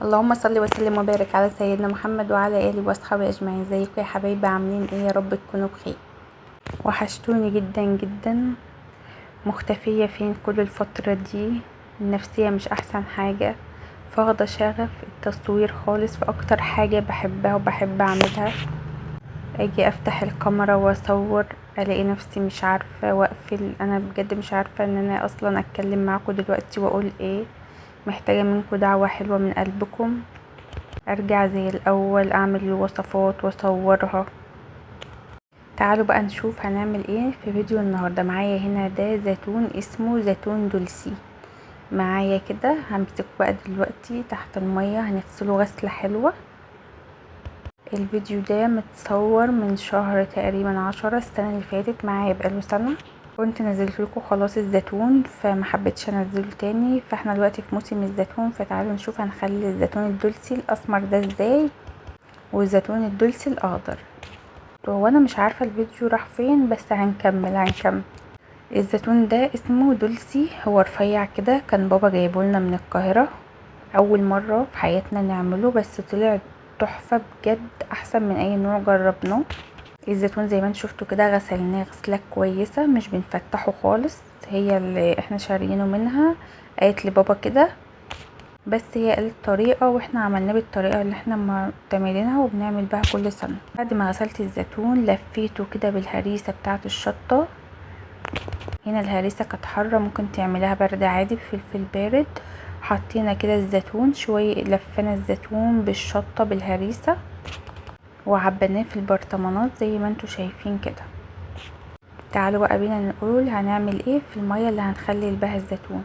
اللهم صل وسلم وبارك على سيدنا محمد وعلى اله واصحابه اجمعين. ازيكم يا حبايبي؟ عاملين ايه؟ يا رب تكونوا بخير. وحشتوني جدا جدا. مختفيه فين كل الفتره دي؟ النفسيه مش احسن حاجه، فاقده شغف التصوير خالص. في اكتر حاجه بحبها وبحب اعملها اجي افتح الكاميرا واصور، الاقي نفسي مش عارفه واقفل. انا بجد مش عارفه ان انا اصلا اتكلم معاكم دلوقتي واقول ايه. محتاجه منكم دعوه حلوه من قلبكم، ارجع زي الاول، اعمل الوصفات واصورها. تعالوا بقى نشوف هنعمل ايه في فيديو النهارده. معايا هنا ده زيتون اسمه زيتون دولسي. معايا كده همسكه بقى دلوقتي تحت المية، هنغسله غسلة حلوة. الفيديو ده متصور من شهر تقريبا 10 السنة اللي فاتت، معايا بقاله سنة. كنت نزلت لكم خلاص الزيتون فما حبيتش انزله تاني، فاحنا دلوقتي في موسم الزيتون، فتعالوا نشوف هنخلي الزيتون الدولسي الاسمر ده ازاي والزيتون الدولسي الاخضر. هو انا مش عارفه الفيديو راح فين، بس هنكمل. الزيتون ده اسمه دولسي، هو رفيع كده، كان بابا جايبه لنا من القاهره. اول مره في حياتنا نعمله، بس طلع تحفه بجد، احسن من اي نوع جربناه. الزيتون زي ما انتم شفتوا كده غسلناه غسله كويسه، مش بنفتحه خالص. هي اللي احنا شاريينه منها قالت لبابا كده، بس هي قالت طريقه واحنا عملناه بالطريقه اللي احنا معتمدينها وبنعمل بها كل سنه. بعد ما غسلت الزيتون لفيته كده بالهريسه بتاعه الشطه. هنا الهريسه كانت حاره، ممكن تعملها برد عادي بفلفل بارد. حطينا كده الزيتون شويه، لفينا الزيتون بالشطه بالهريسه وعبناه في البرطمانات زي ما انتوا شايفين كده. تعالوا بقى بينا نقول هنعمل ايه في الميه اللي هنخلي بها الزيتون.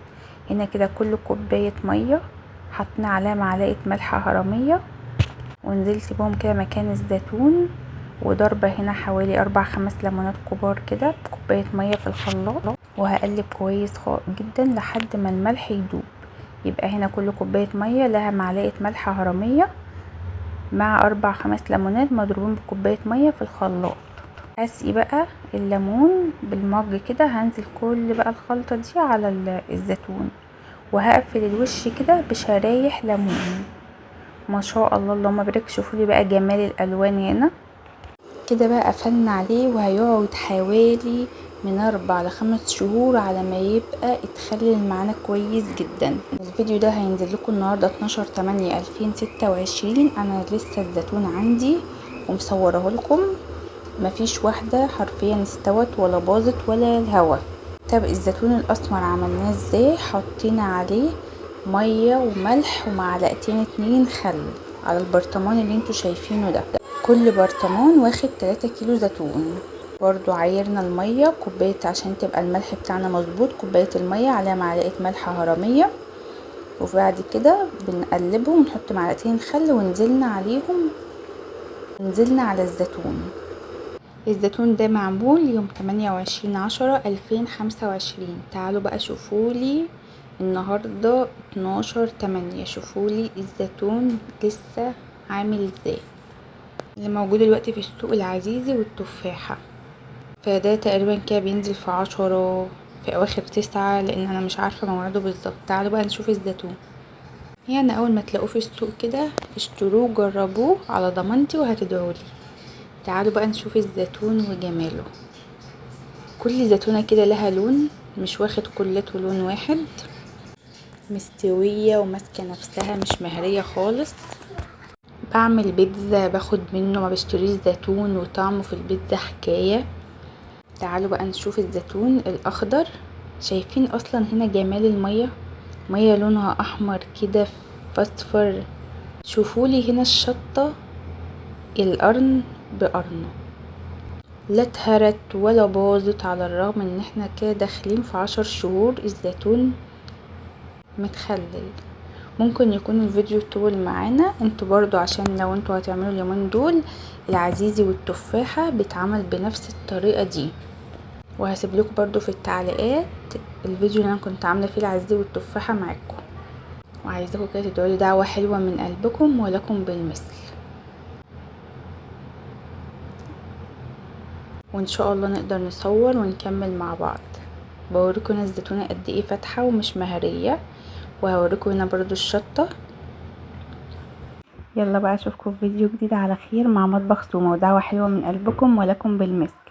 هنا كده كل كوبايه ميه حطينا عليها معلقه ملح هرميه، ونزلت بهم كده مكان الزيتون، وضربة هنا حوالي 4-5 ليمونات كبار كده بكوباية مية في الخلاط، وهقلب كويس جدا لحد ما الملح يدوب. يبقى هنا كل كوباية مية لها معلقة ملح هرمية مع 4-5 ليمونات مضروبين بكوباية مية في الخلاط. هسقي بقى الليمون بالمج كده، هنزل كل بقى الخلطة دي على الزيتون، وهقفل الوش كده بشرايح ليمون. ما شاء الله اللهم بارك. شوفوا لي بقى جمال الالوان هنا كده. بقى قفلنا عليه وهيقعد حوالي من 4-5 شهور على ما يبقى اتخلل معانا كويس جدا. الفيديو ده هينزل لكم النهارده 12/8/2026. انا لسه الزيتون عندي ومصوره لكم، مفيش واحده حرفيا استوت ولا باظت ولا الهوا. طب الزيتون الاسمر عملناه ازاي؟ حطينا عليه ميه وملح ومعلقتين 2 خل على البرطمان اللي انتوا شايفينه ده. كل برطمان واخد 3 كيلو زيتون. برضو عايرنا الميه كوبايه عشان تبقى الملح بتاعنا مظبوط، كوبايه الميه عليها معلقه ملح هرميه، وبعد كده بنقلبهم ونحط معلقتين خل ونزلنا عليهم، نزلنا على الزيتون. الزيتون ده معمول يوم 28/10/2025. تعالوا بقى شوفولي النهاردة 12/8، شوفولي الزيتون لسه عامل ازاي. اللي موجود دلوقتي في السوق العزيزي والتفاحة، فده تقريبا كده بينزل في 10 في اواخر 9، لان انا مش عارفة موعده بالظبط. تعالوا بقى نشوف الزيتون. يعني اول ما تلاقوه في السوق كده اشتروه جربوه على ضمانتي وهتدعولي. تعالوا بقى نشوف الزيتون وجماله. كل زيتونة كده لها لون، مش واخد كلته لون واحد، مستوية وماسكة نفسها، مش مهرية خالص. بعمل بيتزا باخد منه، ما بشتريش زيتون وطعمه في البيتزا حكاية. تعالوا بقى نشوف الزيتون الاخضر. شايفين اصلا هنا جمال المية؟ مية لونها احمر كده فاصفر. شوفولي هنا الشطة، القرن بقرنه، لا اتهرت ولا باظت، على الرغم ان احنا كده داخلين في 10 شهور الزيتون متخلل. ممكن يكون الفيديو طول معانا انتوا برضو، عشان لو انتوا هتعملوا اليومين دول العزيزي والتفاحة بيتعمل بنفس الطريقة دي. وهسيب لكم برضو في التعليقات الفيديو اللي انا كنت عاملة فيه العزيزي والتفاحة معاكم. وعايزاكم كده تدعولي دعوة حلوة من قلبكم ولكم بالمثل، وان شاء الله نقدر نصور ونكمل مع بعض. بوريكم هنا الزيتونة قد ايه فاتحة ومش مهرية، وهوريكم هنا برضو الشطة. يلا بقى اشوفكم في فيديو جديد على خير مع مطبخ سومة، ودعوة حلوة من قلبكم ولكم بالمثل.